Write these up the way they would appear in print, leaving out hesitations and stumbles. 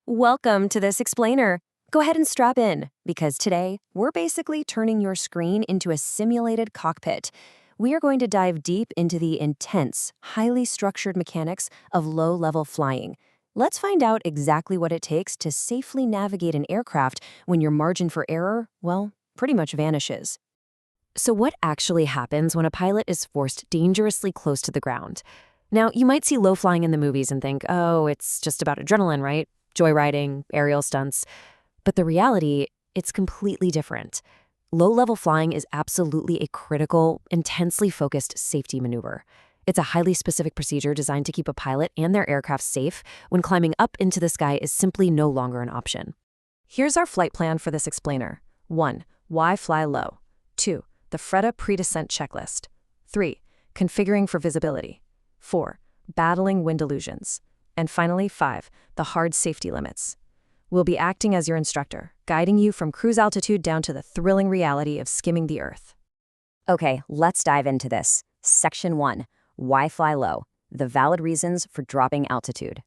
Welcome to this explainer. Go ahead and strap in, because today we're basically turning your screen into a simulated cockpit. We are going to dive deep into the intense, highly structured mechanics of low-level flying. Let's find out exactly what it takes to safely navigate an aircraft when your margin for error, well, pretty much vanishes. So what actually happens when a pilot is forced dangerously close to the ground? Now, you might see low flying in the movies and think, oh, it's just about adrenaline, right? Joyriding, aerial stunts. But the reality, it's completely different. Low-level flying is absolutely a critical, intensely focused safety maneuver. It's a highly specific procedure designed to keep a pilot and their aircraft safe when climbing up into the sky is simply no longer an option. Here's our flight plan for this explainer. 1. Why fly low? 2. The FREDA pre-descent checklist. 3. Configuring for visibility. 4. Battling wind illusions. And finally, 5. The hard safety limits. We'll be acting as your instructor, guiding you from cruise altitude down to the thrilling reality of skimming the Earth. Okay, let's dive into this. Section 1. Why fly low? The valid reasons for dropping altitude.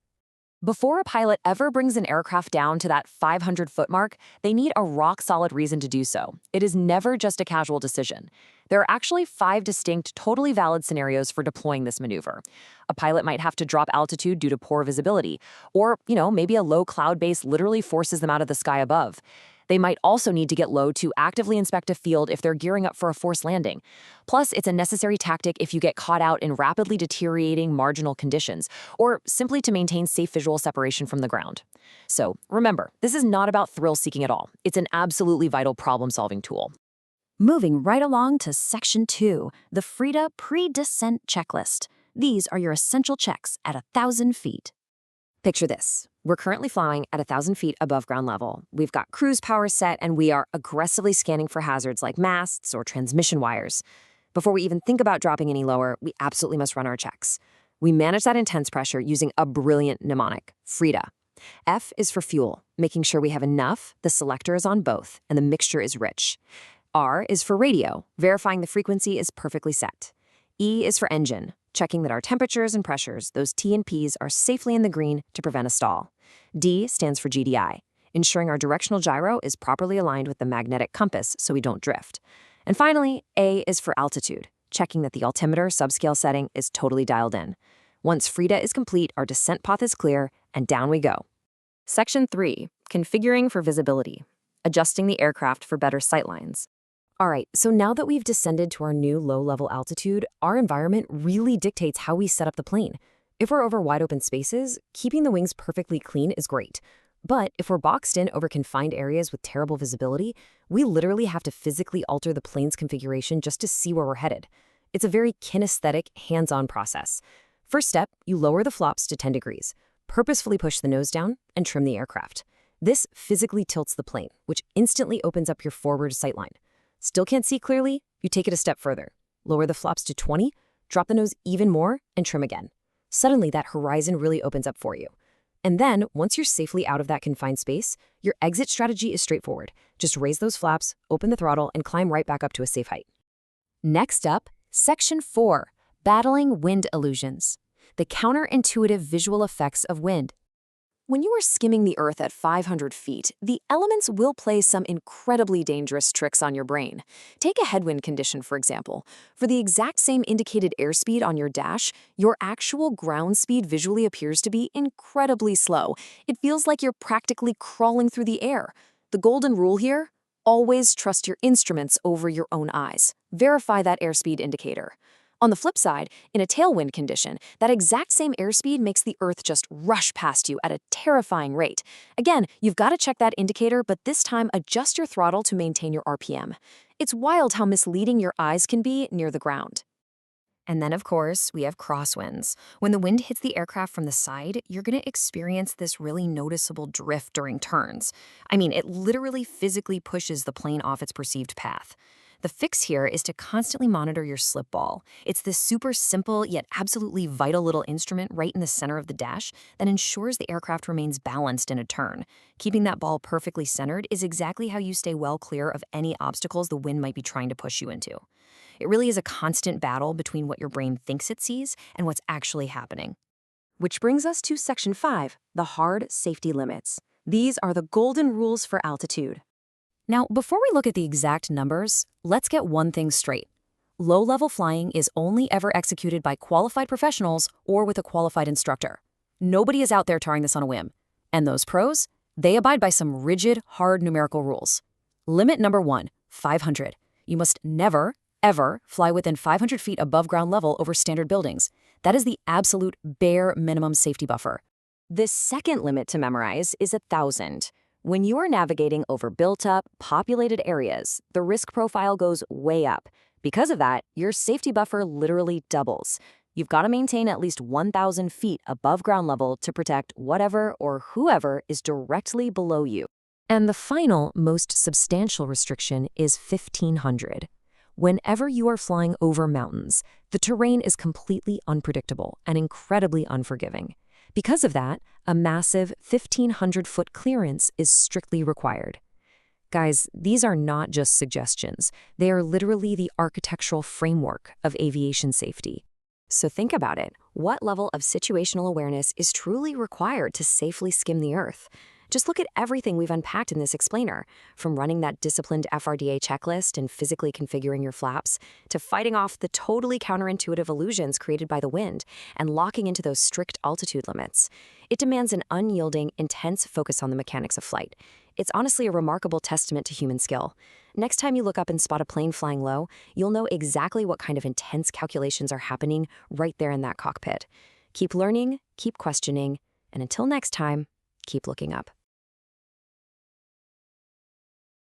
Before a pilot ever brings an aircraft down to that 500-foot mark, they need a rock-solid reason to do so. It is never just a casual decision. There are actually 5 distinct, totally valid scenarios for deploying this maneuver. A pilot might have to drop altitude due to poor visibility, or, maybe a low cloud base literally forces them out of the sky above. They might also need to get low to actively inspect a field if they're gearing up for a forced landing. Plus, it's a necessary tactic if you get caught out in rapidly deteriorating marginal conditions, or simply to maintain safe visual separation from the ground. So, remember, this is not about thrill-seeking at all. It's an absolutely vital problem-solving tool. Moving right along to Section 2, the FREDA pre-descent checklist. These are your essential checks at 1,000 feet. Picture this. We're currently flying at 1,000 feet above ground level. We've got cruise power set, and we are aggressively scanning for hazards like masts or transmission wires. Before we even think about dropping any lower, we absolutely must run our checks. We manage that intense pressure using a brilliant mnemonic, FREDA. F is for fuel, making sure we have enough, the selector is on both, and the mixture is rich. R is for radio, verifying the frequency is perfectly set. E is for engine, checking that our temperatures and pressures, those T and Ps, are safely in the green to prevent a stall. D stands for GDI, ensuring our directional gyro is properly aligned with the magnetic compass so we don't drift. And finally, A is for altitude, checking that the altimeter subscale setting is totally dialed in. Once FREDA is complete, our descent path is clear, and down we go. Section 3, configuring for visibility, adjusting the aircraft for better sightlines. All right, so now that we've descended to our new low-level altitude, our environment really dictates how we set up the plane. If we're over wide-open spaces, keeping the wings perfectly clean is great. But if we're boxed in over confined areas with terrible visibility, we literally have to physically alter the plane's configuration just to see where we're headed. It's a very kinesthetic, hands-on process. First step, you lower the flops to 10 degrees, purposefully push the nose down, and trim the aircraft. This physically tilts the plane, which instantly opens up your forward sightline. Still can't see clearly? You take it a step further. Lower the flops to 20, drop the nose even more, and trim again. Suddenly, that horizon really opens up for you. And then, once you're safely out of that confined space, your exit strategy is straightforward. Just raise those flaps, open the throttle, and climb right back up to a safe height. Next up, Section 4, battling wind illusions. The counterintuitive visual effects of wind. When you are skimming the Earth at 500 feet, the elements will play some incredibly dangerous tricks on your brain. Take a headwind condition, for example. For the exact same indicated airspeed on your dash, your actual ground speed visually appears to be incredibly slow. It feels like you're practically crawling through the air. The golden rule here? Always trust your instruments over your own eyes. Verify that airspeed indicator. On the flip side, in a tailwind condition, that exact same airspeed makes the Earth just rush past you at a terrifying rate. Again, you've got to check that indicator, but this time adjust your throttle to maintain your RPM. It's wild how misleading your eyes can be near the ground. And then, of course, we have crosswinds. When the wind hits the aircraft from the side, you're going to experience this really noticeable drift during turns. I mean, it literally physically pushes the plane off its perceived path. The fix here is to constantly monitor your slip ball. It's this super simple yet absolutely vital little instrument right in the center of the dash that ensures the aircraft remains balanced in a turn. Keeping that ball perfectly centered is exactly how you stay well clear of any obstacles the wind might be trying to push you into. It really is a constant battle between what your brain thinks it sees and what's actually happening. Which brings us to Section 5, the hard safety limits. These are the golden rules for altitude. Now, before we look at the exact numbers, let's get one thing straight. Low-level flying is only ever executed by qualified professionals or with a qualified instructor. Nobody is out there trying this on a whim. And those pros? They abide by some rigid, hard numerical rules. Limit number 1, 500. You must never, ever fly within 500 feet above ground level over standard buildings. That is the absolute bare minimum safety buffer. The second limit to memorize is 1,000. When you are navigating over built-up, populated areas, the risk profile goes way up. Because of that, your safety buffer literally doubles. You've got to maintain at least 1,000 feet above ground level to protect whatever or whoever is directly below you. And the final, most substantial restriction is 1,500. Whenever you are flying over mountains, the terrain is completely unpredictable and incredibly unforgiving. Because of that, a massive 1,500-foot clearance is strictly required. Guys, these are not just suggestions. They are literally the architectural framework of aviation safety. So think about it. What level of situational awareness is truly required to safely skim the Earth? Just look at everything we've unpacked in this explainer, from running that disciplined FRDA checklist and physically configuring your flaps, to fighting off the totally counterintuitive illusions created by the wind and locking into those strict altitude limits. It demands an unyielding, intense focus on the mechanics of flight. It's honestly a remarkable testament to human skill. Next time you look up and spot a plane flying low, you'll know exactly what kind of intense calculations are happening right there in that cockpit. Keep learning, keep questioning, and until next time, keep looking up.